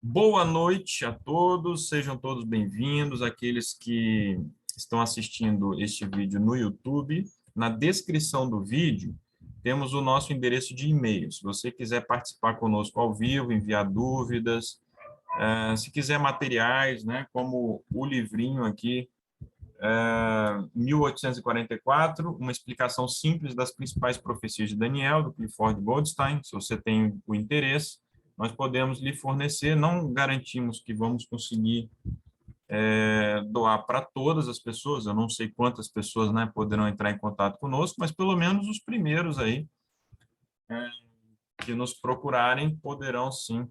Boa noite a todos, sejam todos bem-vindos, aqueles que estão assistindo este vídeo no YouTube. Na descrição do vídeo, temos o nosso endereço de e-mail. Se você quiser participar conosco ao vivo, enviar dúvidas, se quiser materiais, né, como o livrinho aqui, 1844, uma explicação simples das principais profecias de Daniel, do Clifford Goldstein, se você tem o interesse, nós podemos lhe fornecer, não garantimos que vamos conseguir doar para todas as pessoas, eu não sei quantas pessoas, né, poderão entrar em contato conosco, mas pelo menos os primeiros aí que nos procurarem poderão sim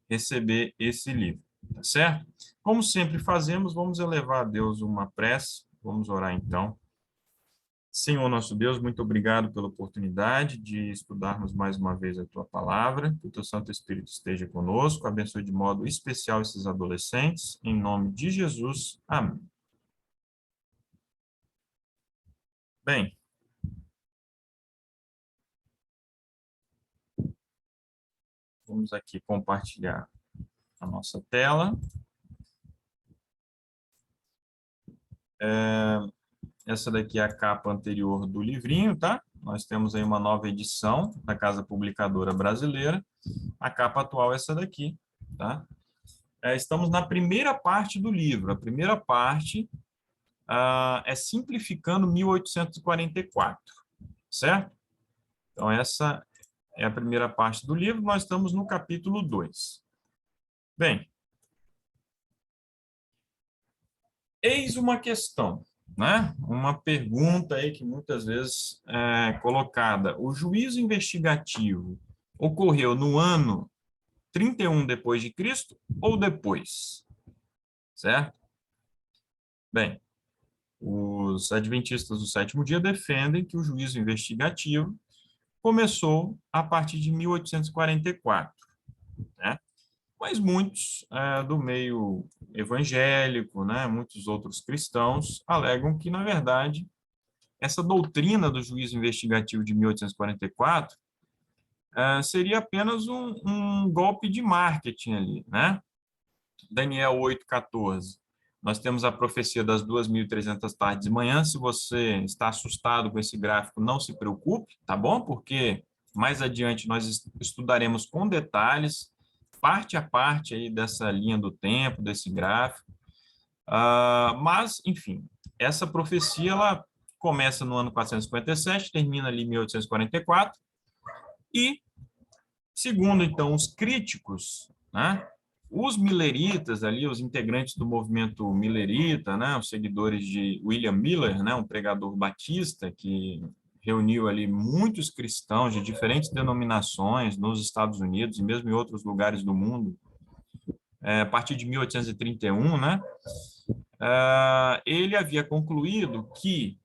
receber esse livro, tá certo? Como sempre fazemos, vamos elevar a Deus uma prece, vamos orar então. Senhor nosso Deus, muito obrigado pela oportunidade de estudarmos mais uma vez a Tua palavra, que o Teu Santo Espírito esteja conosco, abençoe de modo especial esses adolescentes, em nome de Jesus, amém. Bem, vamos aqui compartilhar a nossa tela. Essa daqui é a capa anterior do livrinho, tá? Nós temos aí uma nova edição da Casa Publicadora Brasileira. A capa atual é essa daqui, tá? Estamos na primeira parte do livro. A primeira parte é Simplificando 1844, certo? Então, essa é a primeira parte do livro. Nós estamos no capítulo 2. Bem, eis uma questão, né? Uma pergunta aí que muitas vezes é colocada. O juízo investigativo ocorreu no ano 31 depois de Cristo ou depois? Certo? Bem, os adventistas do sétimo dia defendem que o juízo investigativo começou a partir de 1844, né? Mas muitos do meio evangélico, né, muitos outros cristãos alegam que, na verdade, essa doutrina do juízo investigativo de 1844 seria apenas um golpe de marketing ali, né? Daniel 8:14. Nós temos a profecia das 2.300 tardes de manhã. Se você está assustado com esse gráfico, não se preocupe, tá bom? Porque mais adiante nós estudaremos com detalhes, parte a parte aí dessa linha do tempo, desse gráfico. Mas, enfim, essa profecia ela começa no ano 457, termina ali em 1844, e, segundo, então, os críticos, né? Os mileritas ali, os integrantes do movimento milerita, né, os seguidores de William Miller, né, um pregador batista que reuniu ali muitos cristãos de diferentes denominações nos Estados Unidos e mesmo em outros lugares do mundo, a partir de 1831, né, ele havia concluído que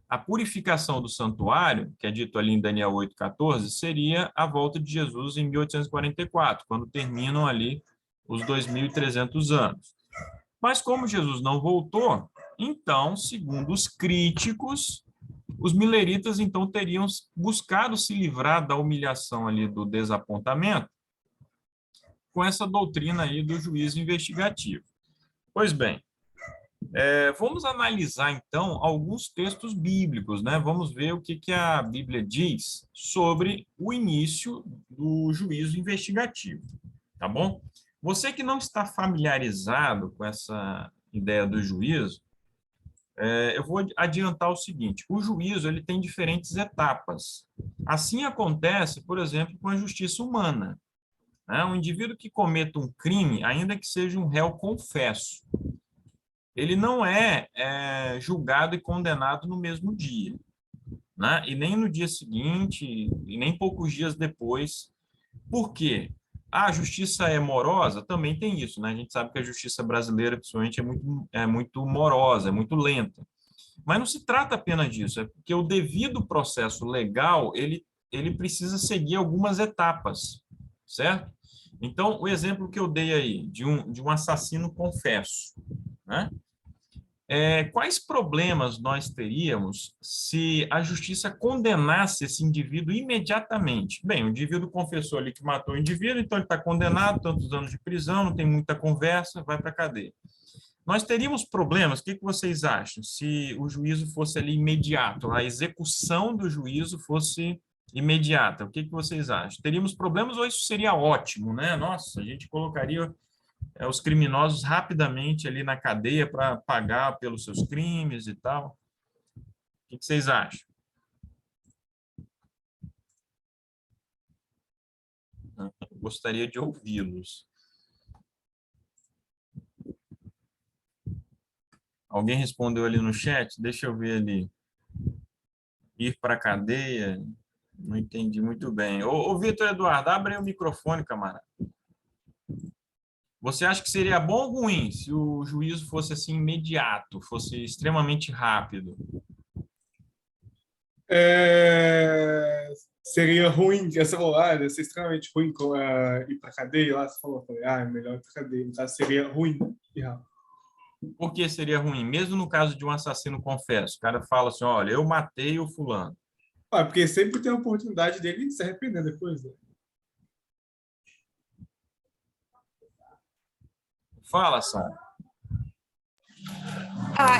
a purificação do santuário, que é dito ali em Daniel 8:14, seria a volta de Jesus em 1844, quando terminam ali os 2.300 anos. Mas como Jesus não voltou, então, segundo os críticos, os mileritas então teriam buscado se livrar da humilhação ali do desapontamento com essa doutrina aí do juízo investigativo. Pois bem, vamos analisar, então, alguns textos bíblicos, né? Vamos ver o que a Bíblia diz sobre o início do juízo investigativo, tá bom? Você que não está familiarizado com essa ideia do juízo, eu vou adiantar o seguinte: o juízo ele tem diferentes etapas. Assim acontece, por exemplo, com a justiça humana, né? Um indivíduo que cometa um crime, ainda que seja um réu confesso, ele não é julgado e condenado no mesmo dia, né? E nem no dia seguinte, e nem poucos dias depois. Por quê? A justiça é morosa? Também tem isso, né? A gente sabe que a justiça brasileira, principalmente, é muito morosa, é muito lenta. Mas não se trata apenas disso, é porque o devido processo legal, ele precisa seguir algumas etapas, certo? Então, o exemplo que eu dei aí, de um assassino confesso, né? Quais problemas nós teríamos se a justiça condenasse esse indivíduo imediatamente? Bem, o indivíduo confessou ali que matou o indivíduo, então ele está condenado, tantos anos de prisão, não tem muita conversa, vai para a cadeia. Nós teríamos problemas, o que vocês acham? Se o juízo fosse ali imediato, a execução do juízo fosse imediata, o que vocês acham? Teríamos problemas ou isso seria ótimo, né? Nossa, a gente colocaria os criminosos rapidamente ali na cadeia para pagar pelos seus crimes e tal. O que vocês acham? Eu gostaria de ouvi-los. Alguém respondeu ali no chat? Deixa eu ver ali. Ir para a cadeia? Não entendi muito bem. Ô Vitor Eduardo, abre aí o microfone, camarada. Você acha que seria bom ou ruim se o juízo fosse assim imediato, fosse extremamente rápido? Seria ruim, essa rolada, ia ser extremamente ruim ir pra cadeia lá. Você falou, falei, é melhor ir pra cadeia. No caso, seria ruim e rápido. Por que seria ruim? Mesmo no caso de um assassino confesso, o cara fala assim, olha, eu matei o fulano. Porque sempre tem a oportunidade dele se arrepender depois, né? Fala, Sandra.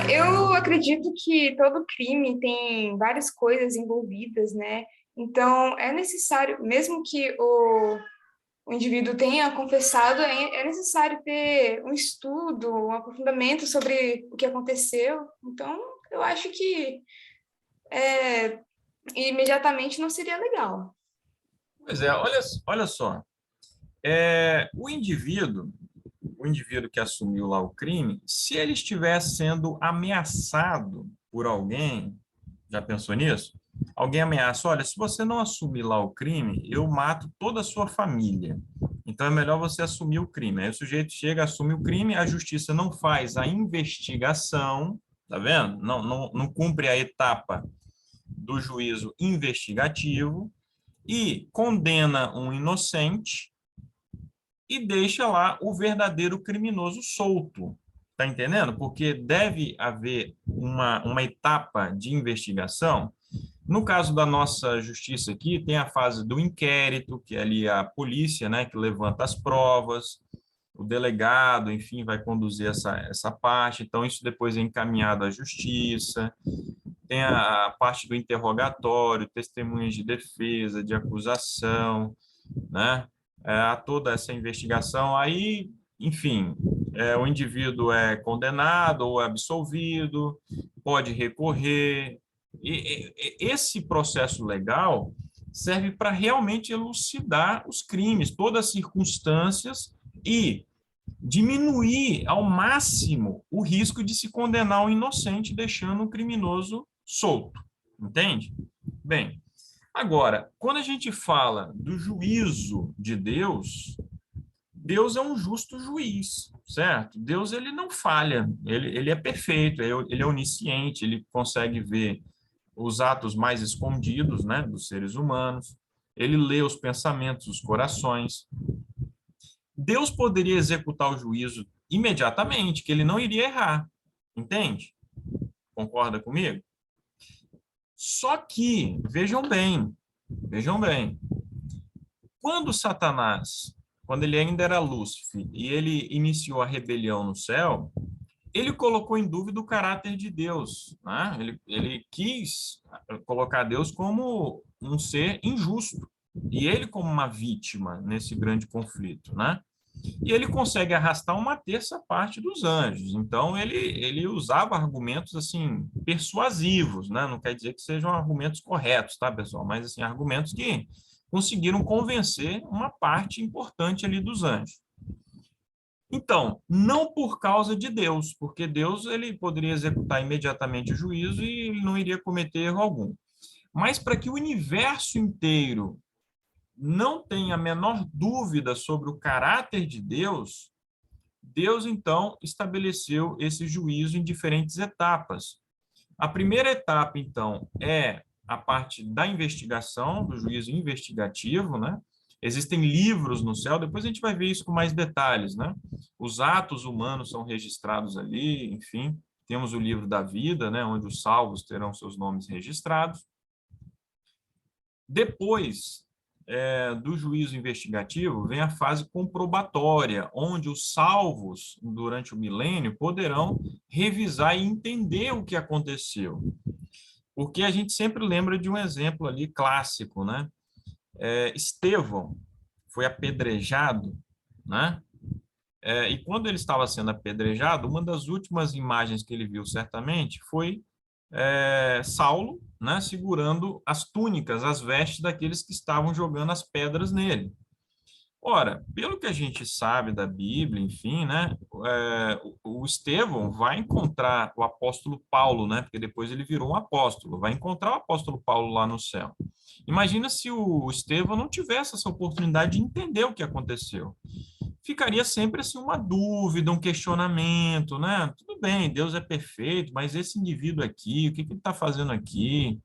Eu acredito que todo crime tem várias coisas envolvidas, né? Então, é necessário, mesmo que o indivíduo tenha confessado, é necessário ter um estudo, um aprofundamento sobre o que aconteceu. Então, eu acho que imediatamente não seria legal. Pois é, olha só. O indivíduo que assumiu lá o crime, se ele estiver sendo ameaçado por alguém, já pensou nisso? Alguém ameaça, olha, se você não assumir lá o crime, eu mato toda a sua família. Então é melhor você assumir o crime. Aí o sujeito chega, assume o crime, a justiça não faz a investigação, tá vendo? Não cumpre a etapa do juízo investigativo e condena um inocente e deixa lá o verdadeiro criminoso solto. Tá entendendo? Porque deve haver uma etapa de investigação. No caso da nossa justiça aqui, tem a fase do inquérito, que é ali a polícia, né, que levanta as provas, o delegado, enfim, vai conduzir essa parte. Então, isso depois é encaminhado à justiça. Tem a parte do interrogatório, testemunhas de defesa, de acusação, né? Há toda essa investigação. Aí, enfim, o indivíduo é condenado ou absolvido, pode recorrer. Esse processo legal serve para realmente elucidar os crimes, todas as circunstâncias e diminuir ao máximo o risco de se condenar um inocente, deixando um criminoso solto. Entende? Bem, agora, quando a gente fala do juízo de Deus, Deus é um justo juiz, certo? Deus, ele não falha, ele é perfeito, ele é onisciente, ele consegue ver os atos mais escondidos, né, dos seres humanos, ele lê os pensamentos, os corações. Deus poderia executar o juízo imediatamente, que ele não iria errar, entende? Concorda comigo? Só que, vejam bem, quando Satanás, quando ele ainda era Lúcifer, e ele iniciou a rebelião no céu, ele colocou em dúvida o caráter de Deus, né? Ele quis colocar Deus como um ser injusto, e ele como uma vítima nesse grande conflito, né? E ele consegue arrastar uma terça parte dos anjos. Então, ele usava argumentos, assim, persuasivos, né? Não quer dizer que sejam argumentos corretos, tá, pessoal? Mas, assim, argumentos que conseguiram convencer uma parte importante ali dos anjos. Então, não por causa de Deus, porque Deus ele poderia executar imediatamente o juízo e ele não iria cometer erro algum. Mas para que o universo inteiro não tenha a menor dúvida sobre o caráter de Deus, Deus então estabeleceu esse juízo em diferentes etapas. A primeira etapa, então, é a parte da investigação, do juízo investigativo, né? Existem livros no céu, depois a gente vai ver isso com mais detalhes, né? Os atos humanos são registrados ali, enfim, temos o livro da vida, né, onde os salvos terão seus nomes registrados. Depois do juízo investigativo, vem a fase comprobatória, onde os salvos, durante o milênio, poderão revisar e entender o que aconteceu. Porque a gente sempre lembra de um exemplo ali clássico, né? Estevão foi apedrejado, né? E quando ele estava sendo apedrejado, uma das últimas imagens que ele viu, certamente, foi Saulo, né, segurando as túnicas, as vestes daqueles que estavam jogando as pedras nele. Ora, pelo que a gente sabe da Bíblia, enfim, né, o Estevão vai encontrar o apóstolo Paulo, né, porque depois ele virou um apóstolo, vai encontrar o apóstolo Paulo lá no céu. Imagina se o Estevão não tivesse essa oportunidade de entender o que aconteceu. Ficaria sempre assim uma dúvida, um questionamento, né? Tudo bem, Deus é perfeito, mas esse indivíduo aqui, o que ele está fazendo aqui?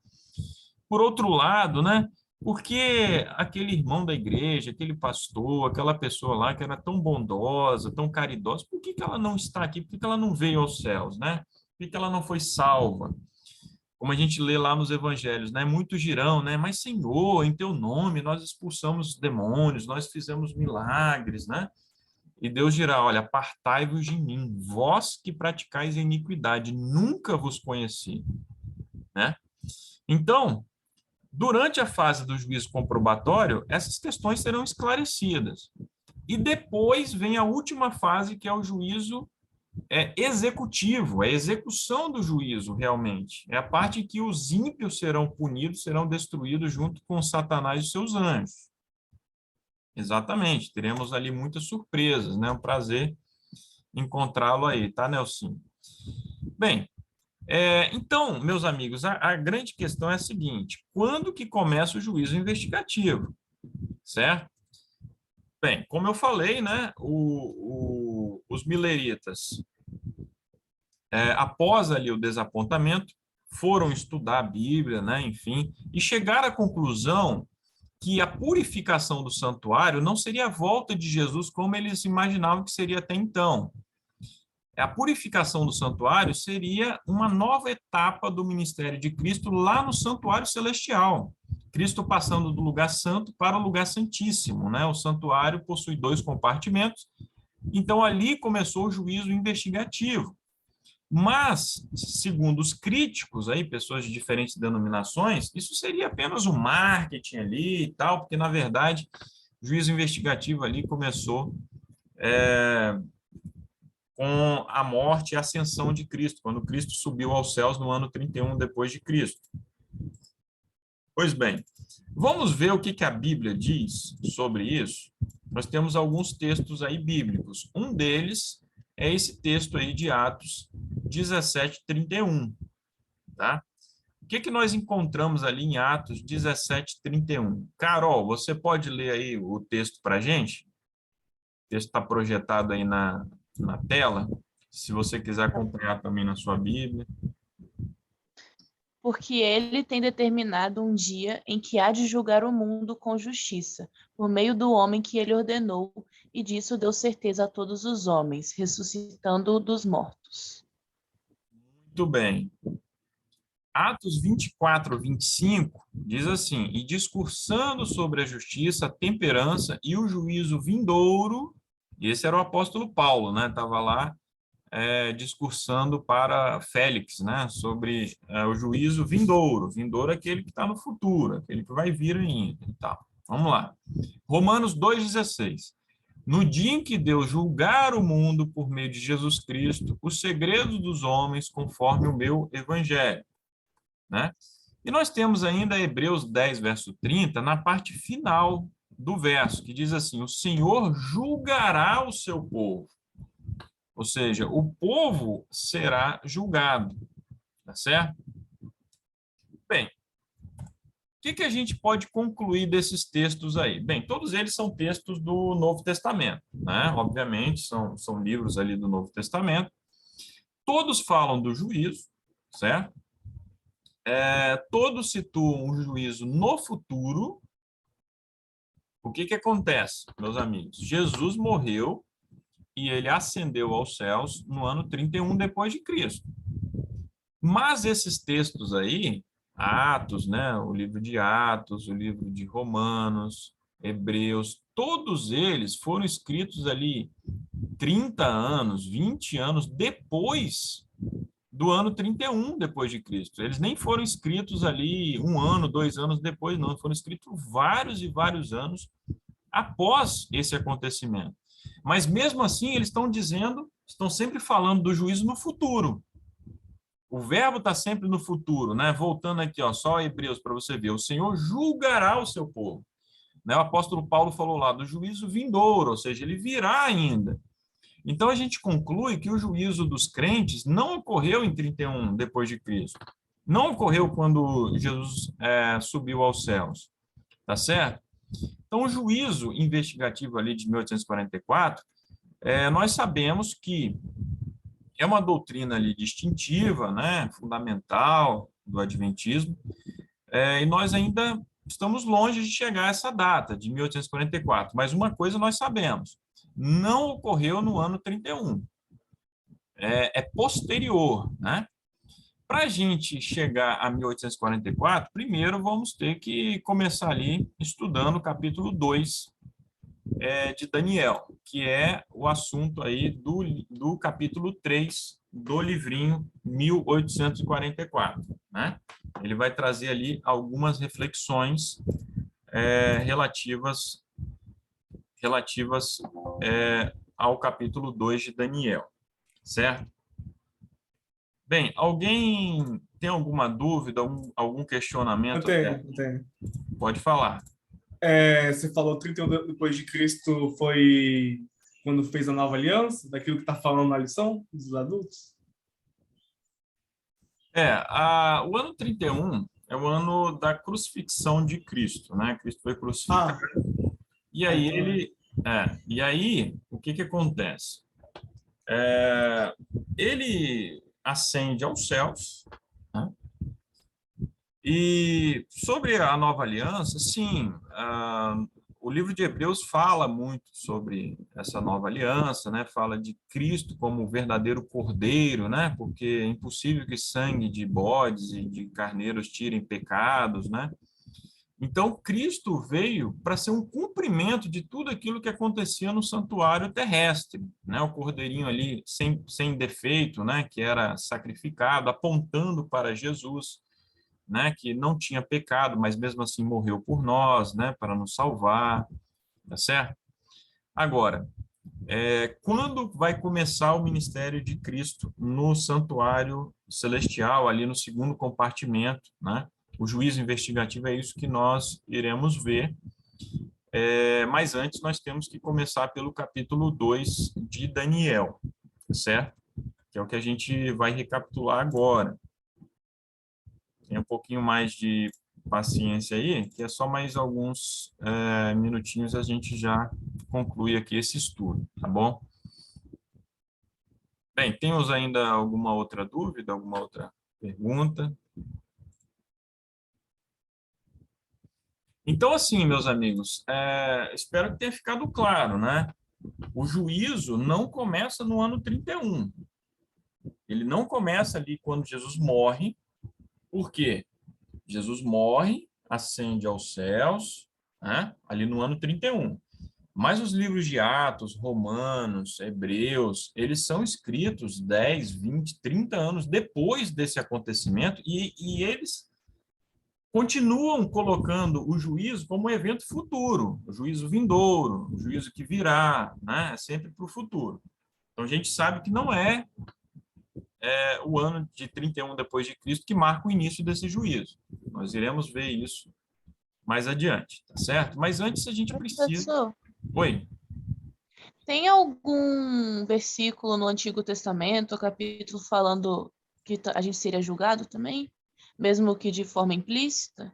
Por outro lado, né? Por que aquele irmão da igreja, aquele pastor, aquela pessoa lá que era tão bondosa, tão caridosa, por que ela não está aqui? Por que ela não veio aos céus, né? Por que ela não foi salva? Como a gente lê lá nos evangelhos, né? Muitos dirão, né? Mas Senhor, em teu nome nós expulsamos demônios, nós fizemos milagres, né? E Deus dirá, olha, apartai-vos de mim, vós que praticais iniquidade, nunca vos conheci, né? Então, durante a fase do juízo comprobatório, essas questões serão esclarecidas. E depois vem a última fase, que é o juízo executivo, a execução do juízo, realmente. É a parte em que os ímpios serão punidos, serão destruídos junto com Satanás e seus anjos. Exatamente, teremos ali muitas surpresas, né? Um prazer encontrá-lo aí, tá, Nelson? Bem, então, meus amigos, a grande questão é a seguinte: quando que começa o juízo investigativo, certo? Bem, como eu falei, né, os mileritas, após ali o desapontamento, foram estudar a Bíblia, né, enfim, e chegaram à conclusão que a purificação do santuário não seria a volta de Jesus como eles imaginavam que seria até então. A purificação do santuário seria uma nova etapa do ministério de Cristo lá no santuário celestial. Cristo passando do lugar santo para o lugar santíssimo, né? O santuário possui 2 compartimentos, então ali começou o juízo investigativo. Mas, segundo os críticos, aí, pessoas de diferentes denominações, isso seria apenas um marketing ali e tal, porque, na verdade, o juízo investigativo ali começou com a morte e a ascensão de Cristo, quando Cristo subiu aos céus no ano 31 depois de Cristo. Pois bem, vamos ver o que a Bíblia diz sobre isso. Nós temos alguns textos aí bíblicos. Um deles é esse texto aí de Atos 17:31, tá? O que nós encontramos ali em Atos 17:31? Carol, você pode ler aí o texto para a gente? O texto está projetado aí na tela, se você quiser acompanhar também na sua Bíblia. Porque ele tem determinado um dia em que há de julgar o mundo com justiça, por meio do homem que ele ordenou, e disso deu certeza a todos os homens, ressuscitando-o dos mortos. Muito bem. Atos 24:25 diz assim: e discursando sobre a justiça, a temperança e o juízo vindouro, e esse era o apóstolo Paulo, né? Estava lá discursando para Félix, né? Sobre o juízo vindouro. Vindouro é aquele que está no futuro, aquele que vai vir ainda e tal. Vamos lá. Romanos 2:16. No dia em que Deus julgar o mundo por meio de Jesus Cristo, os segredos dos homens conforme o meu evangelho, né? E nós temos ainda Hebreus 10, verso 30, na parte final do verso, que diz assim: o Senhor julgará o seu povo. Ou seja, o povo será julgado, tá certo? Bem, o que a gente pode concluir desses textos aí? Bem, todos eles são textos do Novo Testamento, né? Obviamente, são livros ali do Novo Testamento. Todos falam do juízo, certo? Todos situam um juízo no futuro. O que acontece, meus amigos? Jesus morreu e ele ascendeu aos céus no ano 31 depois de Cristo. Mas esses textos aí, Atos, né, o livro de Atos, o livro de Romanos, Hebreus, todos eles foram escritos ali 30 anos, 20 anos depois do ano 31 depois de Cristo. Eles nem foram escritos ali 1 ano, 2 anos depois, não. Foram escritos vários e vários anos após esse acontecimento. Mas mesmo assim, eles estão dizendo, estão sempre falando do juízo no futuro. O verbo está sempre no futuro, né? Voltando aqui, ó, só Hebreus para você ver. O Senhor julgará o seu povo. Né? O apóstolo Paulo falou lá do juízo vindouro, ou seja, ele virá ainda. Então a gente conclui que o juízo dos crentes não ocorreu em 31 depois de Cristo. Não ocorreu quando Jesus subiu aos céus. Tá certo? Então o juízo investigativo ali de 1844, nós sabemos que é uma doutrina ali distintiva, né, fundamental do adventismo, e nós ainda estamos longe de chegar a essa data, de 1844. Mas uma coisa nós sabemos, não ocorreu no ano 31. É posterior, né? Para a gente chegar a 1844, primeiro vamos ter que começar ali estudando o capítulo 2 de Daniel, que é o assunto aí do capítulo 3 do livrinho 1844, né? Ele vai trazer ali algumas reflexões relativas ao capítulo 2 de Daniel, certo? Bem, alguém tem alguma dúvida, algum questionamento? Eu tenho. Pode falar. Você falou 31 depois de Cristo foi quando fez a nova aliança, daquilo que está falando na lição dos adultos? O ano 31 é o ano da crucifixão de Cristo, né? Cristo foi crucificado. E aí o que acontece? Ele ascende aos céus, né? E sobre a nova aliança, sim, o livro de Hebreus fala muito sobre essa nova aliança, né? Fala de Cristo como o verdadeiro cordeiro, né? Porque é impossível que sangue de bodes e de carneiros tirem pecados, né? Então, Cristo veio para ser um cumprimento de tudo aquilo que acontecia no santuário terrestre, né? O cordeirinho ali sem defeito, né? Que era sacrificado, apontando para Jesus, né, que não tinha pecado, mas mesmo assim morreu por nós, né, para nos salvar, tá certo? Agora, quando vai começar o ministério de Cristo no santuário celestial, ali no segundo compartimento, né? O juízo investigativo é isso que nós iremos ver, mas antes nós temos que começar pelo capítulo 2 de Daniel, certo? Que é o que a gente vai recapitular agora. Tem um pouquinho mais de paciência aí, que é só mais alguns minutinhos a gente já conclui aqui esse estudo, tá bom? Bem, temos ainda alguma outra dúvida, alguma outra pergunta? Então, assim, meus amigos, espero que tenha ficado claro, né? O juízo não começa no ano 31. Ele não começa ali quando Jesus morre. Por quê? Jesus morre, ascende aos céus, né? Ali no ano 31. Mas os livros de Atos, Romanos, Hebreus, eles são escritos 10, 20, 30 anos depois desse acontecimento e eles continuam colocando o juízo como um evento futuro, o juízo vindouro, o juízo que virá, né? Sempre para o futuro. Então, a gente sabe que não é o ano de 31 depois de Cristo que marca o início desse juízo. Nós iremos ver isso mais adiante, tá certo? Mas antes a gente precisa... Professor, Oi? tem algum versículo no Antigo Testamento, capítulo, falando que a gente seria julgado também? Mesmo que de forma implícita?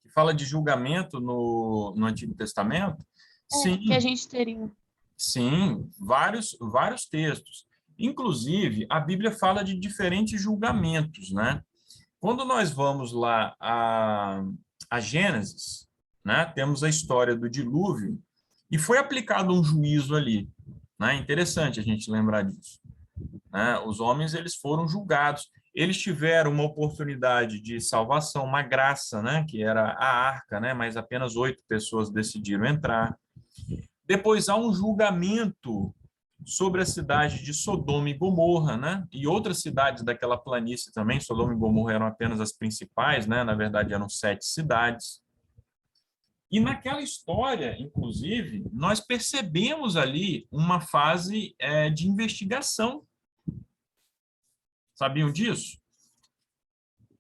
Que fala de julgamento no Antigo Testamento? Sim. Que a gente teria. Sim, vários textos. Inclusive, a Bíblia fala de diferentes julgamentos, né? Quando nós vamos lá a Gênesis, né, temos a história do dilúvio e foi aplicado um juízo ali, né? Interessante a gente lembrar disso, né? Os homens eles foram julgados. Eles tiveram uma oportunidade de salvação, uma graça, né, que era a arca, né, mas apenas 8 pessoas decidiram entrar. Depois há um julgamento sobre a cidade de Sodoma e Gomorra, né, e outras cidades daquela planície também. Sodoma e Gomorra eram apenas as principais, né, na verdade eram 7 cidades. E naquela história, inclusive, nós percebemos ali uma fase de investigação. Sabiam disso?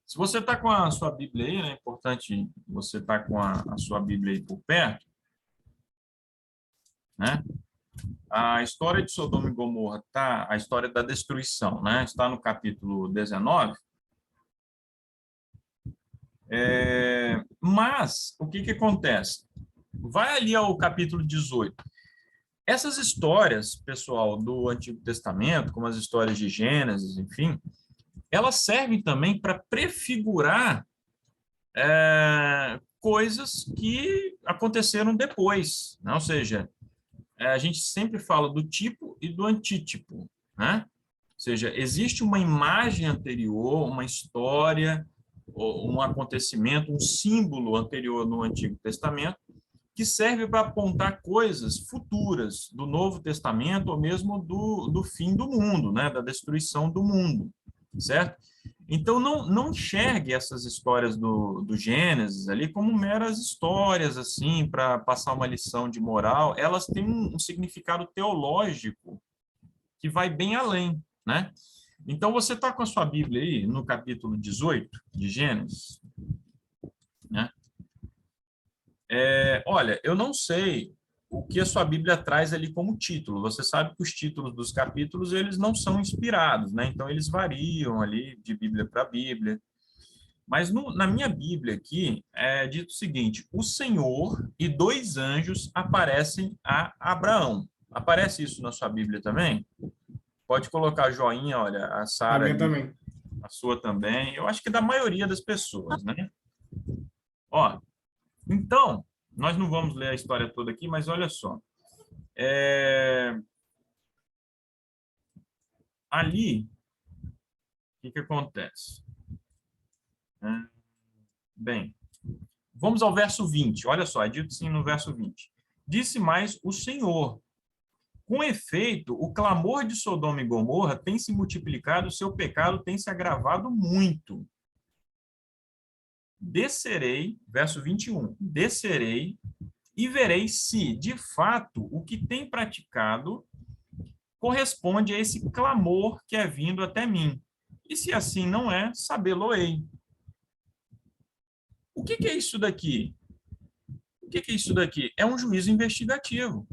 Se você está com a sua Bíblia aí, né, é importante você estar com a sua Bíblia aí por perto, né? A história de Sodoma e Gomorra tá, a história da destruição, né? Está no capítulo 19. Mas o que acontece? Vai ali ao capítulo 18. Essas histórias, pessoal, do Antigo Testamento, como as histórias de Gênesis, enfim, elas servem também para prefigurar coisas que aconteceram depois, né? Ou seja, a gente sempre fala do tipo e do antítipo, né? Ou seja, existe uma imagem anterior, uma história, um acontecimento, um símbolo anterior no Antigo Testamento, que serve para apontar coisas futuras do Novo Testamento ou mesmo do fim do mundo, né? Da destruição do mundo, certo? Então, não enxergue essas histórias do Gênesis ali como meras histórias, assim, para passar uma lição de moral. Elas têm um significado teológico que vai bem além, né? Então, você está com a sua Bíblia aí no capítulo 18 de Gênesis, né? Olha, eu não sei o que a sua Bíblia traz ali como título. Você sabe que os títulos dos capítulos, eles não são inspirados, né? Então, eles variam ali de Bíblia para Bíblia. Mas na minha Bíblia aqui, é dito o seguinte: o Senhor e 2 anjos aparecem a Abraão. Aparece isso na sua Bíblia também? Pode colocar joinha, olha, a A Sara, minha também. a sua também. Eu acho que da maioria das pessoas, né? Ó, então, nós não vamos ler a história toda aqui, mas olha só. Ali, o que acontece? Bem, vamos ao verso 20. Olha só, é dito assim no verso 20. Disse mais o Senhor: com efeito, o clamor de Sodoma e Gomorra tem se multiplicado, o seu pecado tem se agravado muito. Descerei, verso 21, descerei e verei se, de fato, o que tem praticado corresponde a esse clamor que é vindo até mim. E se assim não é, sabê-lo-ei. O que é isso daqui? O que é isso daqui? É um juízo investigativo.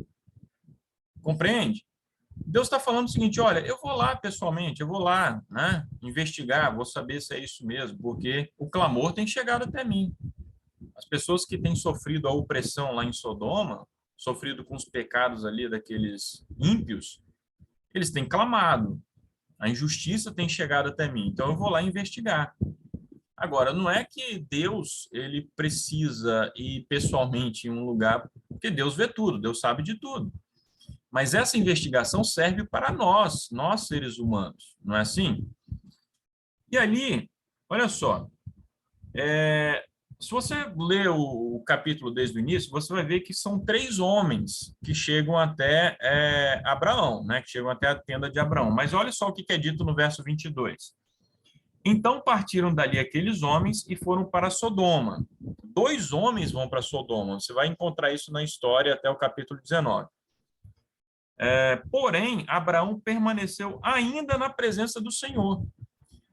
Compreende? Deus está falando o seguinte: olha, eu vou lá pessoalmente, eu vou lá, né, investigar, vou saber se é isso mesmo, porque o clamor tem chegado até mim. As pessoas que têm sofrido a opressão lá em Sodoma, sofrido com os pecados ali daqueles ímpios, eles têm clamado. A injustiça tem chegado até mim, então eu vou lá investigar. Agora, não é que Deus ele precisa ir pessoalmente em um lugar, porque Deus vê tudo, Deus sabe de tudo. Mas essa investigação serve para nós seres humanos, não é assim? E ali, olha só, se você ler o capítulo desde o início, você vai ver que são 3 homens que chegam até Abraão, né? Que chegam até a tenda de Abraão. Mas olha só o que é dito no verso 22. Então partiram dali aqueles homens e foram para Sodoma. 2 homens vão para Sodoma. Você vai encontrar isso na história até o capítulo 19. Porém, Abraão permaneceu ainda na presença do Senhor.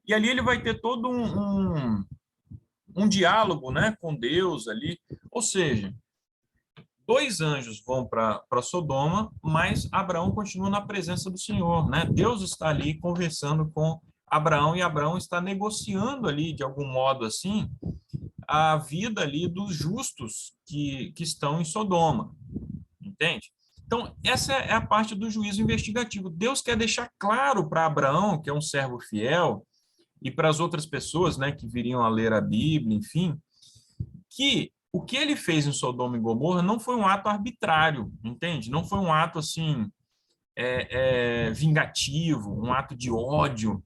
E ali ele vai ter todo um diálogo, né, com Deus ali. Ou seja, 2 anjos vão para Sodoma, mas Abraão continua na presença do Senhor, né? Deus está ali conversando com Abraão e Abraão está negociando ali, de algum modo assim, a vida ali dos justos que estão em Sodoma. Entende? Então, essa é a parte do juízo investigativo. Deus quer deixar claro para Abraão, que é um servo fiel, e para as outras pessoas, né, que viriam a ler a Bíblia, enfim, que o que ele fez em Sodoma e Gomorra não foi um ato arbitrário, entende? Não foi um ato assim vingativo, um ato de ódio,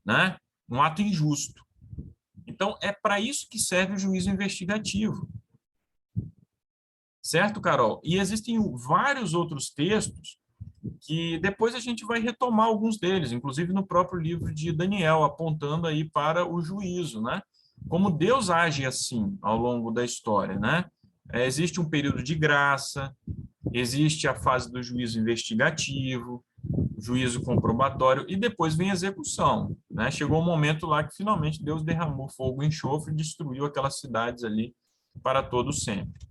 né? um ato injusto. Então, é para isso que serve o juízo investigativo. Certo, Carol? E existem vários outros textos que depois a gente vai retomar alguns deles, inclusive no próprio livro de Daniel, apontando aí para o juízo, né? Como Deus age assim ao longo da história, né? Existe um período de graça, existe a fase do juízo investigativo, juízo comprobatório, e depois vem a execução, né? Chegou um momento lá que finalmente Deus derramou fogo e enxofre e destruiu aquelas cidades ali para todo sempre,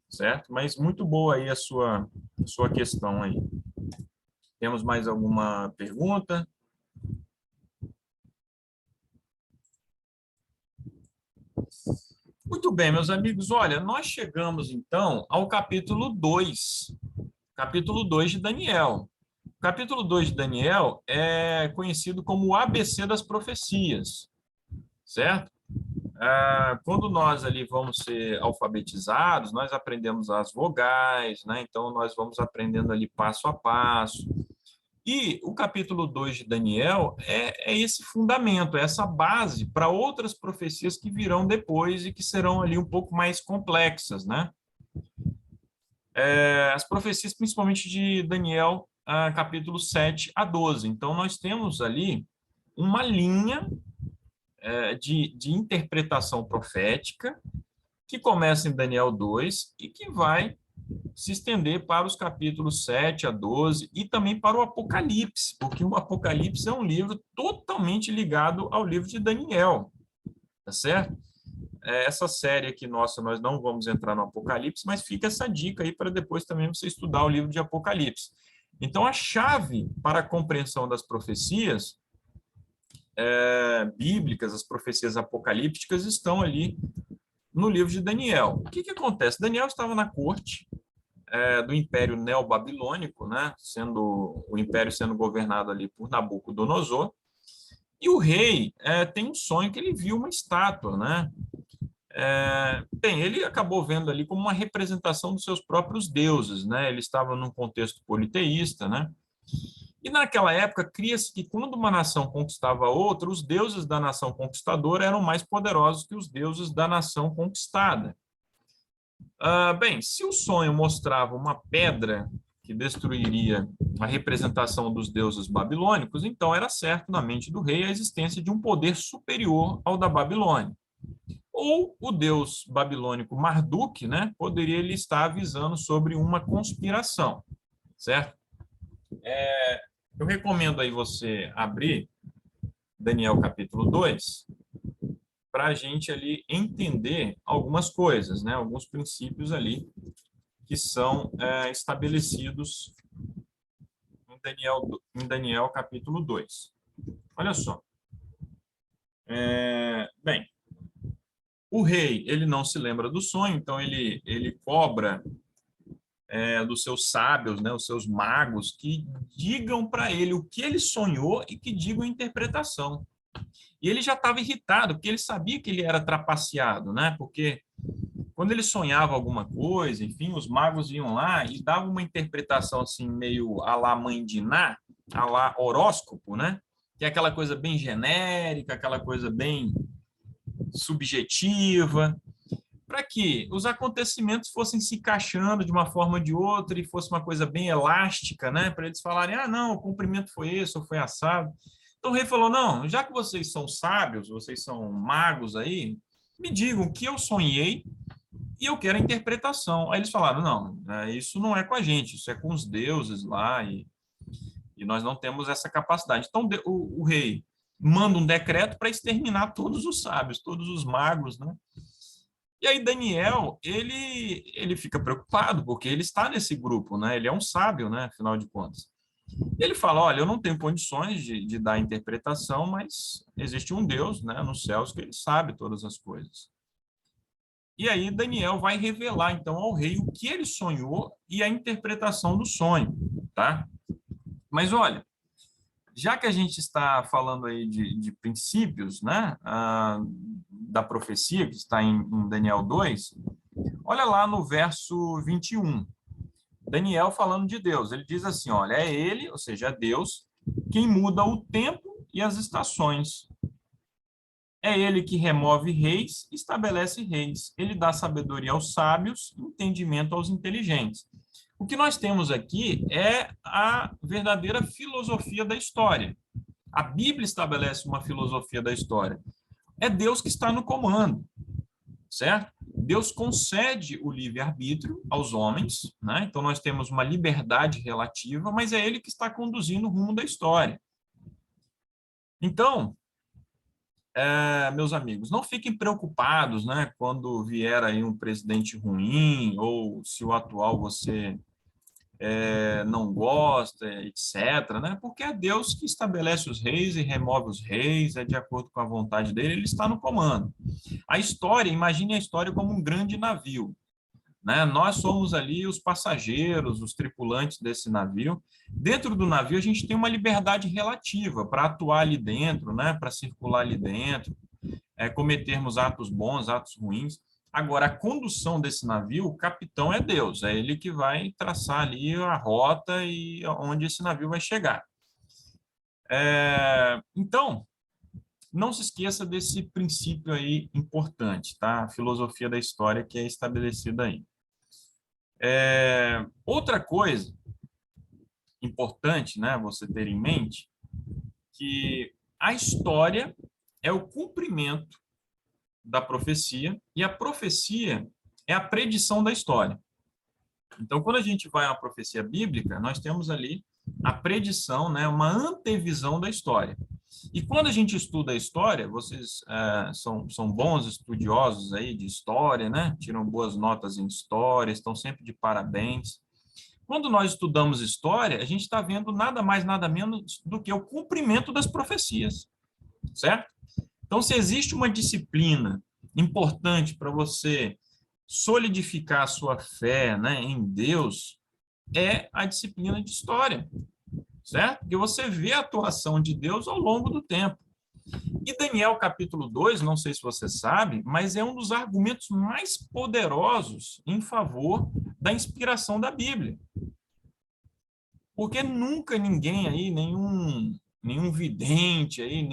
certo? Mas muito boa aí a sua questão aí. Temos mais alguma pergunta? Muito bem, meus amigos. Olha, nós chegamos, então, ao capítulo 2. Capítulo 2 de Daniel. O capítulo 2 de Daniel é conhecido como o ABC das profecias, certo? Quando nós ali vamos ser alfabetizados, nós aprendemos as vogais, né? Então, nós vamos aprendendo ali passo a passo. E o capítulo 2 de Daniel é esse fundamento, é essa base para outras profecias que virão depois e que serão ali um pouco mais complexas, né? As profecias, principalmente de Daniel, capítulo 7 a 12. Então, nós temos ali uma linha de interpretação profética que começa em Daniel 2 e que vai se estender para os capítulos 7 a 12 e também para o Apocalipse, porque o Apocalipse é um livro totalmente ligado ao livro de Daniel, tá certo? Essa série aqui nossa, nós não vamos entrar no Apocalipse, mas fica essa dica aí para depois também você estudar o livro de Apocalipse. Então, a chave para a compreensão das profecias bíblicas, as profecias apocalípticas, estão ali no livro de Daniel. O que acontece? Daniel estava na corte do Império Neobabilônico, né? O império sendo governado ali por Nabucodonosor, e o rei tem um sonho que ele viu uma estátua, né? Bem, ele acabou vendo ali como uma representação dos seus próprios deuses, né? Ele estava num contexto politeísta, né? E naquela época cria-se que quando uma nação conquistava outra, os deuses da nação conquistadora eram mais poderosos que os deuses da nação conquistada. Bem, se o sonho mostrava uma pedra que destruiria a representação dos deuses babilônicos, então era certo na mente do rei a existência de um poder superior ao da Babilônia. Ou o deus babilônico Marduk, né, poderia ele estar avisando sobre uma conspiração, certo? Eu recomendo aí você abrir Daniel capítulo 2 para a gente ali entender algumas coisas, né? Alguns princípios ali que são estabelecidos em Daniel capítulo 2. Olha só. Bem, o rei, ele não se lembra do sonho, então ele cobra dos seus sábios, né, os seus magos, que digam para ele o que ele sonhou e que digam a interpretação. E ele já estava irritado, porque ele sabia que ele era trapaceado, né? Porque quando ele sonhava alguma coisa, enfim, os magos iam lá e davam uma interpretação assim, meio à la Mãe de Ná, à la horóscopo, né? Que é aquela coisa bem genérica, aquela coisa bem subjetiva, para que os acontecimentos fossem se encaixando de uma forma ou de outra e fosse uma coisa bem elástica, né? Para eles falarem, não, o cumprimento foi esse ou foi assado. Então o rei falou, não, já que vocês são sábios, vocês são magos aí, me digam o que eu sonhei e eu quero a interpretação. Aí eles falaram, não, isso não é com a gente, isso é com os deuses lá e nós não temos essa capacidade. Então o rei manda um decreto para exterminar todos os sábios, todos os magos, né? E aí Daniel, ele fica preocupado, porque ele está nesse grupo, né? Ele é um sábio, né? Afinal de contas. Ele fala, olha, eu não tenho condições de dar interpretação, mas existe um Deus, né, nos céus que ele sabe todas as coisas. E aí Daniel vai revelar, então, ao rei o que ele sonhou e a interpretação do sonho, tá? Mas, olha, já que a gente está falando aí de princípios, né, da profecia, que está em Daniel 2, olha lá no verso 21. Daniel falando de Deus, ele diz assim, olha, é ele, ou seja, é Deus, quem muda o tempo e as estações. É ele que remove reis, estabelece reis. Ele dá sabedoria aos sábios, entendimento aos inteligentes. O que nós temos aqui é a verdadeira filosofia da história. A Bíblia estabelece uma filosofia da história. É Deus que está no comando, certo? Deus concede o livre-arbítrio aos homens, né? Então nós temos uma liberdade relativa, mas é ele que está conduzindo o rumo da história. Então, meus amigos, não fiquem preocupados, né, quando vier aí um presidente ruim, ou se o atual você não gosta, etc., né? Porque é Deus que estabelece os reis e remove os reis, é de acordo com a vontade dele, ele está no comando. A história, imagine a história como um grande navio, né? Nós somos ali os passageiros, os tripulantes desse navio. Dentro do navio, a gente tem uma liberdade relativa para atuar ali dentro, né? Para circular ali dentro, cometermos atos bons, atos ruins. Agora, a condução desse navio, o capitão é Deus, é ele que vai traçar ali a rota e onde esse navio vai chegar. Então, não se esqueça desse princípio aí importante, tá? A filosofia da história que é estabelecida aí. Outra coisa importante, né, você ter em mente, que a história é o cumprimento da profecia, e a profecia é a predição da história. Então, quando a gente vai a uma profecia bíblica, nós temos ali a predição, né, uma antevisão da história. E quando a gente estuda a história, vocês são bons estudiosos aí de história, né, tiram boas notas em história, estão sempre de parabéns. Quando nós estudamos história, a gente está vendo nada mais, nada menos do que o cumprimento das profecias, certo? Então, se existe uma disciplina importante para você solidificar a sua fé, né, em Deus, é a disciplina de história, certo? Porque você vê a atuação de Deus ao longo do tempo. E Daniel capítulo 2, não sei se você sabe, mas é um dos argumentos mais poderosos em favor da inspiração da Bíblia. Porque nunca ninguém aí, nenhum vidente aí,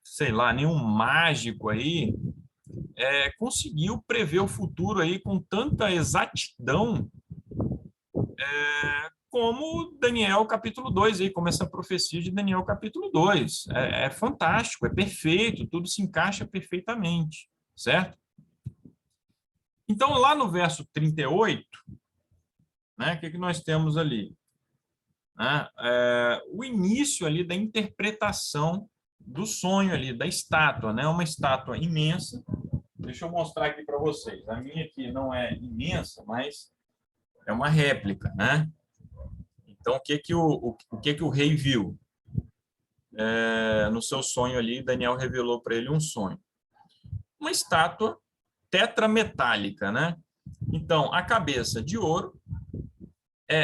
sei lá, nenhum mágico aí conseguiu prever o futuro aí com tanta exatidão como Daniel capítulo 2, aí, como essa profecia de Daniel capítulo 2. É fantástico, é perfeito, tudo se encaixa perfeitamente, certo? Então, lá no verso 38, né, o que nós temos ali? O início ali da interpretação do sonho ali, da estátua, né? Uma estátua imensa. Deixa eu mostrar aqui para vocês. A minha aqui não é imensa, mas é uma réplica, né? Então, o que o rei viu? No seu sonho ali, Daniel revelou para ele um sonho. Uma estátua tetrametálica, né? Então, a cabeça de ouro,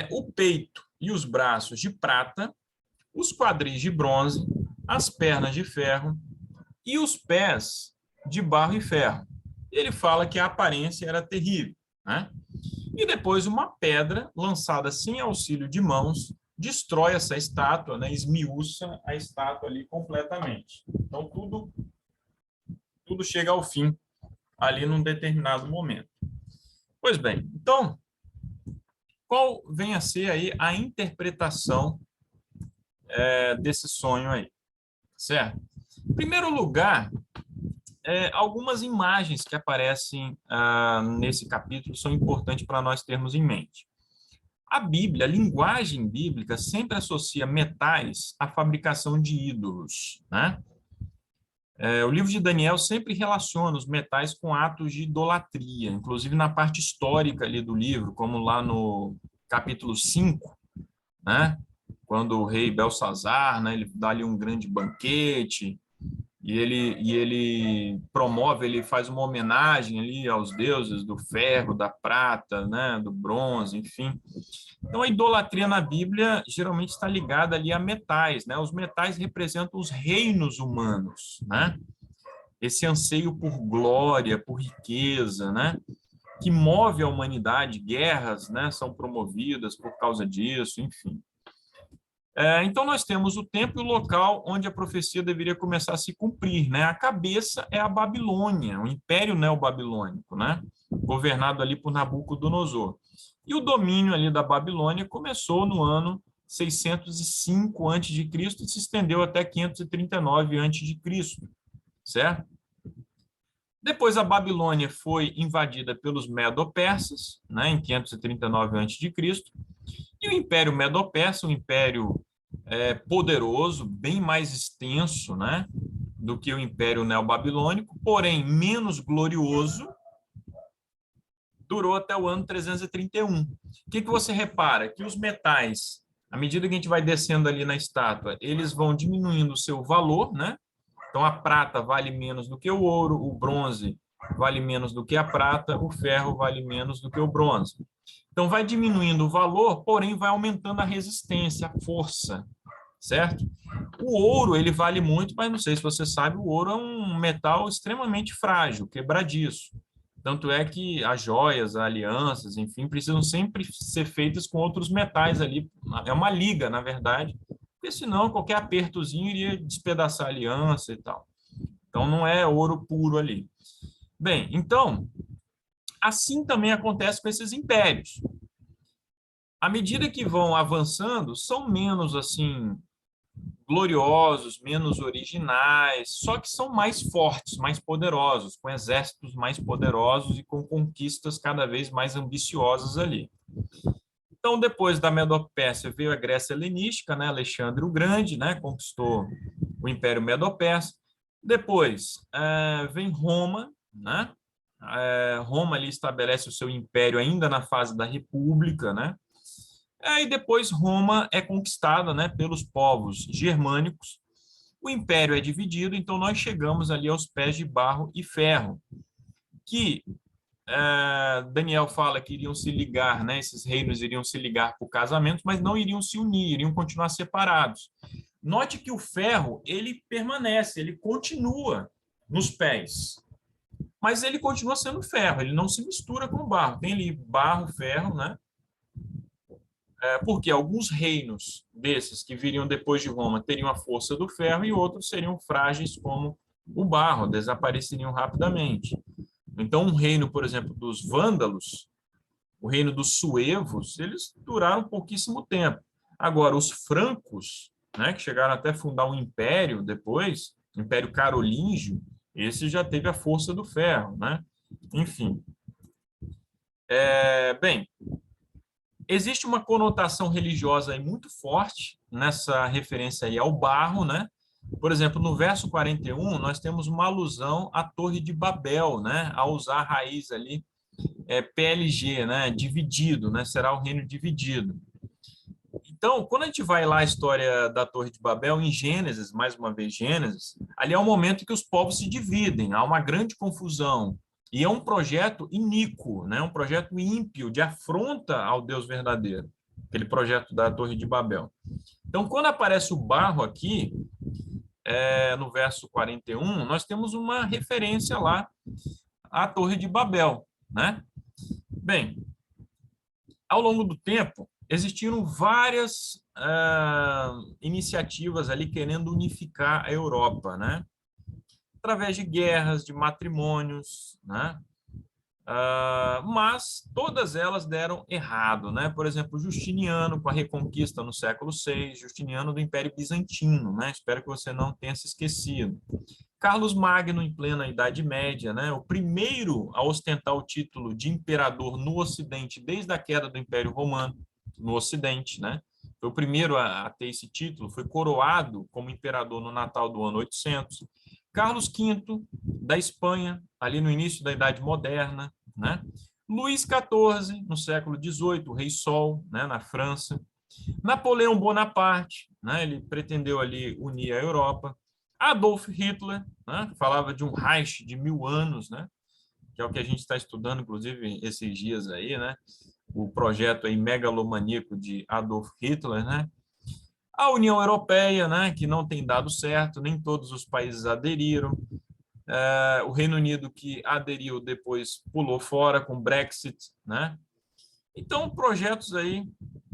o peito e os braços de prata, os quadris de bronze, as pernas de ferro e os pés de barro e ferro. Ele fala que a aparência era terrível, né? E depois uma pedra lançada sem auxílio de mãos destrói essa estátua, né? Esmiuça a estátua ali completamente. Então tudo chega ao fim ali num determinado momento. Pois bem, então qual vem a ser aí a interpretação desse sonho aí, certo? Em primeiro lugar, algumas imagens que aparecem nesse capítulo são importantes para nós termos em mente. A Bíblia, a linguagem bíblica, sempre associa metais à fabricação de ídolos, né? O livro de Daniel sempre relaciona os metais com atos de idolatria, inclusive na parte histórica ali do livro, como lá no capítulo 5, né? Quando o rei Belsazar, né, ele dá ali um grande banquete, e ele promove, ele faz uma homenagem ali aos deuses do ferro, da prata, né, do bronze, enfim. Então, a idolatria na Bíblia geralmente está ligada ali a metais, né? Os metais representam os reinos humanos, né? Esse anseio por glória, por riqueza, né? Que move a humanidade, guerras, né, são promovidas por causa disso, enfim. Então, nós temos o tempo e o local onde a profecia deveria começar a se cumprir, né? A cabeça é a Babilônia, o Império Neobabilônico, né? Governado ali por Nabucodonosor. E o domínio ali da Babilônia começou no ano 605 a.C. e se estendeu até 539 a.C., certo? Depois a Babilônia foi invadida pelos Medo-Persas, né, em 539 a.C., e o Império Medo-Persa, um império poderoso, bem mais extenso, né, do que o Império Neobabilônico, porém menos glorioso, durou até o ano 331. O que você repara? Que os metais, à medida que a gente vai descendo ali na estátua, eles vão diminuindo o seu valor, né? Então, a prata vale menos do que o ouro, o bronze vale menos do que a prata, o ferro vale menos do que o bronze. Então, vai diminuindo o valor, porém vai aumentando a resistência, a força, certo? O ouro, ele vale muito, mas não sei se você sabe, o ouro é um metal extremamente frágil, quebradiço. Tanto é que as joias, as alianças, enfim, precisam sempre ser feitas com outros metais ali. É uma liga, na verdade, porque senão qualquer apertozinho iria despedaçar a aliança e tal. Então, não é ouro puro ali. Bem, então, assim também acontece com esses impérios. À medida que vão avançando, são menos, assim, gloriosos, menos originais, só que são mais fortes, mais poderosos, com exércitos mais poderosos e com conquistas cada vez mais ambiciosas ali. Então, depois da Medo-Pérsia veio a Grécia helenística, né? Alexandre o Grande, né? Conquistou o Império Medo-Persa. Depois vem Roma, né? Roma ali estabelece o seu império ainda na fase da República, né? E depois Roma é conquistada, né, pelos povos germânicos. O império é dividido, então nós chegamos ali aos pés de barro e ferro, que Daniel fala que iriam se ligar, né, esses reinos iriam se ligar por casamentos, mas não iriam se unir, iriam continuar separados. Note que o ferro, ele permanece, ele continua nos pés, mas ele continua sendo ferro, ele não se mistura com o barro. Tem ali barro, ferro, né? Porque alguns reinos desses que viriam depois de Roma teriam a força do ferro e outros seriam frágeis como o barro, desapareceriam rapidamente. Então, um reino, por exemplo, dos vândalos, o reino dos suevos, eles duraram pouquíssimo tempo. Agora, os francos, né, que chegaram até fundar um império depois, o Império Carolíngio, esse já teve a força do ferro, né? Enfim. Bem, existe uma conotação religiosa aí muito forte nessa referência aí ao barro, né? Por exemplo, no verso 41, nós temos uma alusão à Torre de Babel, né? A usar a raiz ali, PLG, né? Dividido, né? Será o reino dividido. Então, quando a gente vai lá a história da Torre de Babel, em Gênesis, mais uma vez Gênesis, ali é o momento em que os povos se dividem, há uma grande confusão. E é um projeto iníquo, né? Um projeto ímpio, de afronta ao Deus verdadeiro, aquele projeto da Torre de Babel. Então, quando aparece o barro aqui, no verso 41, nós temos uma referência lá à Torre de Babel, né? Bem, ao longo do tempo, existiram várias iniciativas ali querendo unificar a Europa, né? Através de guerras, de matrimônios, né? Mas todas elas deram errado, né? Por exemplo, Justiniano com a Reconquista no século VI, Justiniano do Império Bizantino, né? Espero que você não tenha se esquecido. Carlos Magno em plena Idade Média, né? O primeiro a ostentar o título de imperador no Ocidente desde a queda do Império Romano no Ocidente, né? Foi o primeiro a ter esse título, foi coroado como imperador no Natal do ano 800. Carlos V, da Espanha, ali no início da Idade Moderna, né? Luís XIV, no século XVIII, o Rei Sol, né, na França. Napoleão Bonaparte, né, ele pretendeu ali unir a Europa. Adolf Hitler, né, que falava de um Reich de 1000 anos, né, que é o que a gente está estudando, inclusive, esses dias aí, né? O projeto aí megalomaníaco de Adolf Hitler, né? A União Europeia, né, que não tem dado certo, nem todos os países aderiram. O Reino Unido, que aderiu, depois pulou fora com o Brexit, né? Então, projetos aí,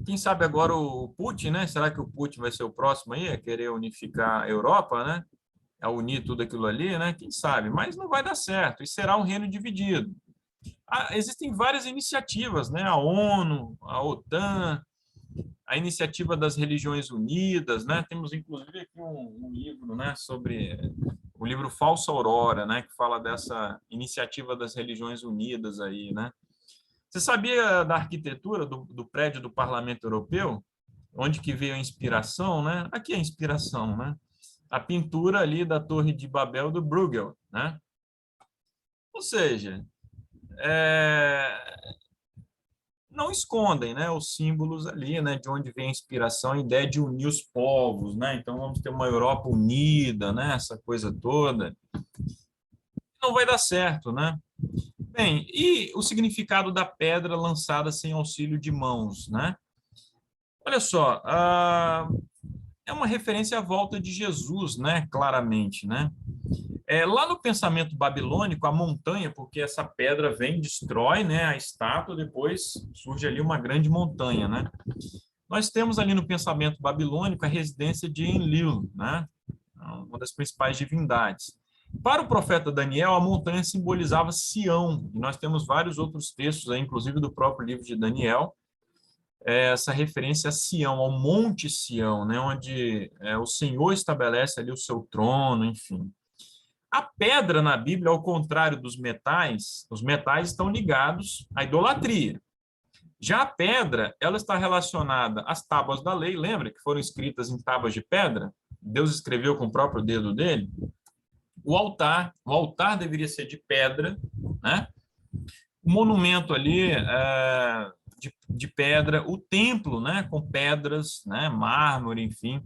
quem sabe agora o Putin, né? Será que o Putin vai ser o próximo aí a querer unificar a Europa, né? A unir tudo aquilo ali, né? Quem sabe? Mas não vai dar certo e será um reino dividido. Existem várias iniciativas, né? A ONU, a OTAN, a iniciativa das Religiões Unidas, né? Temos inclusive aqui um livro, né? Sobre o livro Falsa Aurora, né? Que fala dessa iniciativa das Religiões Unidas aí, né? Você sabia da arquitetura do prédio do Parlamento Europeu? Onde que veio a inspiração, né? Aqui é a inspiração, né? A pintura ali da Torre de Babel do Bruegel, né? Ou seja, não escondem, né, os símbolos ali, né, de onde vem a inspiração, a ideia de unir os povos, né? Então vamos ter uma Europa unida, né, essa coisa toda. Não vai dar certo, né? Bem, e o significado da pedra lançada sem auxílio de mãos, né? Olha só, é uma referência à volta de Jesus, né? Claramente, né? Lá no pensamento babilônico, a montanha, porque essa pedra vem, destrói, né, a estátua, depois surge ali uma grande montanha, né? Nós temos ali no pensamento babilônico a residência de Enlil, né? Uma das principais divindades. Para o profeta Daniel, a montanha simbolizava Sião, e nós temos vários outros textos, aí, inclusive do próprio livro de Daniel, essa referência a Sião, ao Monte Sião, né, onde o Senhor estabelece ali o seu trono, enfim. A pedra na Bíblia, ao contrário dos metais, os metais estão ligados à idolatria. Já a pedra, ela está relacionada às tábuas da lei, lembra que foram escritas em tábuas de pedra? Deus escreveu com o próprio dedo dele. O altar deveria ser de pedra, né? O monumento ali de pedra, o templo, né, com pedras, né, mármore, enfim.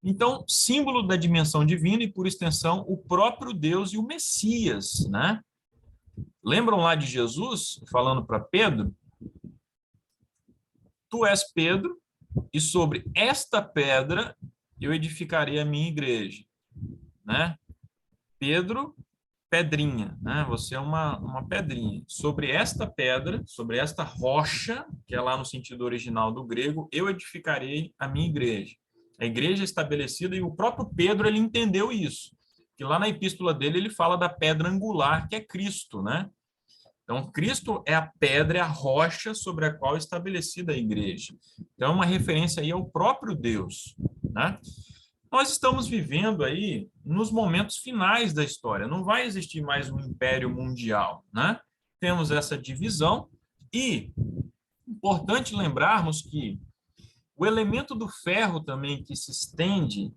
Então, símbolo da dimensão divina e, por extensão, o próprio Deus e o Messias, né? Lembram lá de Jesus falando para Pedro? Tu és Pedro, e sobre esta pedra eu edificarei a minha igreja, né? Pedro, pedrinha, né? Você é uma pedrinha. Sobre esta pedra, sobre esta rocha, que é lá no sentido original do grego, eu edificarei a minha igreja. A igreja é estabelecida, e o próprio Pedro ele entendeu isso, que lá na epístola dele ele fala da pedra angular, que é Cristo, né? Então, Cristo é a pedra, é a rocha sobre a qual é estabelecida a igreja. Então, é uma referência aí ao próprio Deus, né? Nós estamos vivendo aí nos momentos finais da história. Não vai existir mais um império mundial, né? Temos essa divisão e importante lembrarmos que o elemento do ferro também que se estende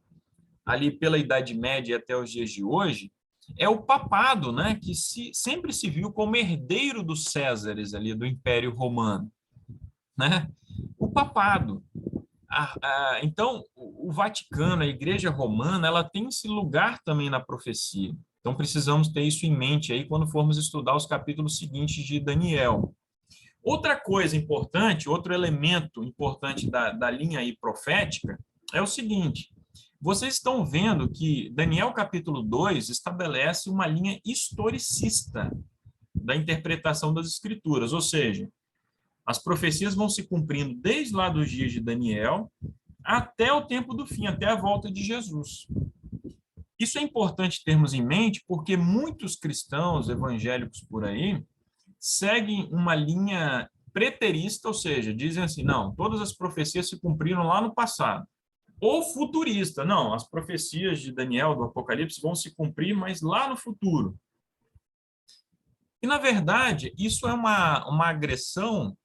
ali pela Idade Média até os dias de hoje é o papado, né? Que sempre se viu como herdeiro dos Césares ali do Império Romano, né? O papado. Então, o Vaticano, a Igreja Romana, ela tem esse lugar também na profecia. Então, precisamos ter isso em mente aí quando formos estudar os capítulos seguintes de Daniel. Outra coisa importante, outro elemento importante da linha aí profética é o seguinte: vocês estão vendo que Daniel capítulo 2 estabelece uma linha historicista da interpretação das Escrituras, ou seja, as profecias vão se cumprindo desde lá dos dias de Daniel até o tempo do fim, até a volta de Jesus. Isso é importante termos em mente porque muitos cristãos evangélicos por aí seguem uma linha preterista, ou seja, dizem assim, não, todas as profecias se cumpriram lá no passado. Ou futurista, não, as profecias de Daniel, do Apocalipse, vão se cumprir, mas lá no futuro. E, na verdade, isso é uma agressão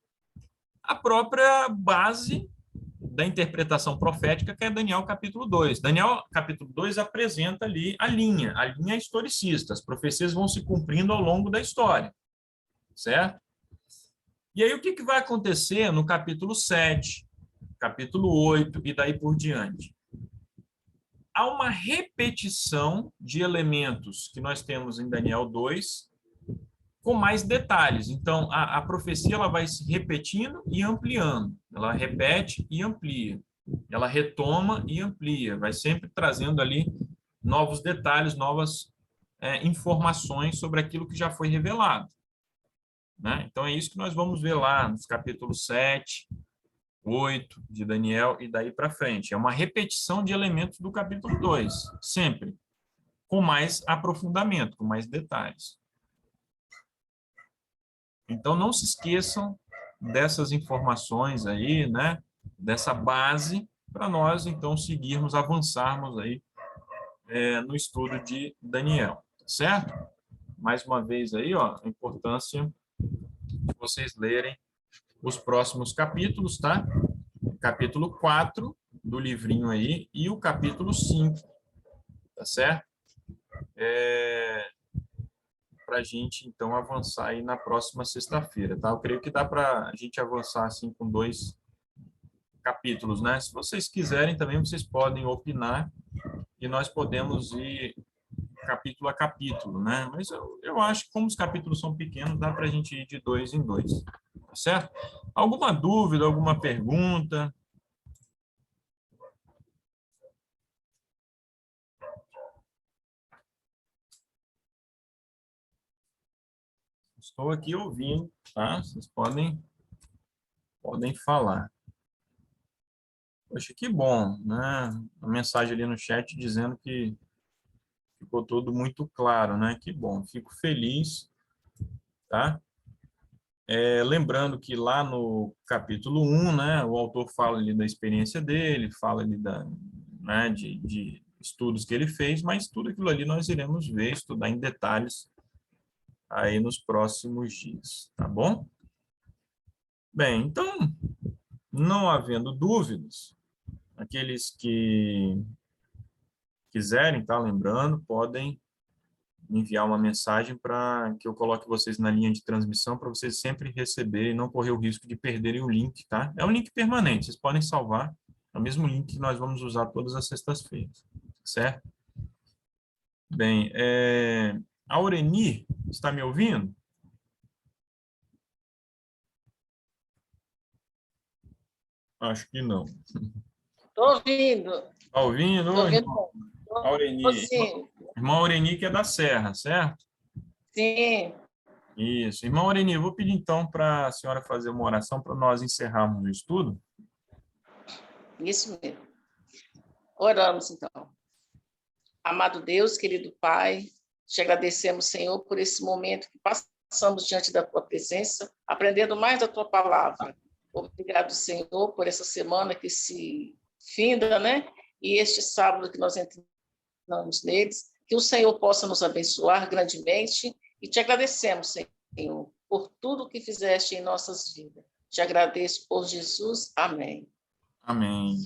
à própria base da interpretação profética, que é Daniel capítulo 2. Daniel capítulo 2 apresenta ali a linha historicista. As profecias vão se cumprindo ao longo da história, certo? E aí o que vai acontecer no capítulo 7, capítulo 8 e daí por diante? Há uma repetição de elementos que nós temos em Daniel 2 com mais detalhes. Então, a profecia ela vai se repetindo e ampliando. Ela repete e amplia. Ela retoma e amplia. Vai sempre trazendo ali novos detalhes, novas informações sobre aquilo que já foi revelado. né? Então, é isso que nós vamos ver lá nos capítulos 7, 8 de Daniel e daí para frente. É uma repetição de elementos do capítulo 2, sempre, com mais aprofundamento, com mais detalhes. Então, não se esqueçam dessas informações aí, né? Dessa base, para nós, então, seguirmos, avançarmos aí no estudo de Daniel, certo? Mais uma vez aí, ó, a importância de vocês lerem os próximos capítulos, tá? Capítulo 4 do livrinho aí e o capítulo 5, tá certo? Para a gente, então, avançar aí na próxima sexta-feira, tá? Eu creio que dá para a gente avançar, assim, com 2 capítulos, né? Se vocês quiserem também, vocês podem opinar e nós podemos ir capítulo a capítulo, né? Mas eu acho que como os capítulos são pequenos, dá para a gente ir de 2 em 2, tá certo? Alguma dúvida, alguma pergunta? Estou aqui ouvindo, tá? Vocês podem falar. Poxa, que bom, né? A mensagem ali no chat dizendo que ficou tudo muito claro, né? Que bom, fico feliz, tá? Lembrando que lá no capítulo 1, né, o autor fala ali da experiência dele, fala ali né, de estudos que ele fez, mas tudo aquilo ali nós iremos ver, estudar em detalhes aí nos próximos dias, tá bom? Bem, então, não havendo dúvidas, aqueles que quiserem, tá, lembrando, podem me enviar uma mensagem para que eu coloque vocês na linha de transmissão para vocês sempre receberem e não correr o risco de perderem o link, tá? É um link permanente, vocês podem salvar, é o mesmo link que nós vamos usar todas as sextas-feiras, certo? Bem, a Aureni está me ouvindo? Acho que não. Estou ouvindo. Está ouvindo? Estou ouvindo. Aureni. Sim. Irmã Aureni, que é da Serra, certo? Sim. Isso. Irmã Aureni, eu vou pedir então para a senhora fazer uma oração para nós encerrarmos o estudo. Isso mesmo. Oramos, então. Amado Deus, querido Pai, te agradecemos, Senhor, por esse momento que passamos diante da Tua presença, aprendendo mais da Tua palavra. Obrigado, Senhor, por essa semana que se finda, né? E este sábado que nós entramos neles, que o Senhor possa nos abençoar grandemente e te agradecemos, Senhor, por tudo que fizeste em nossas vidas. Te agradeço por Jesus. Amém. Amém.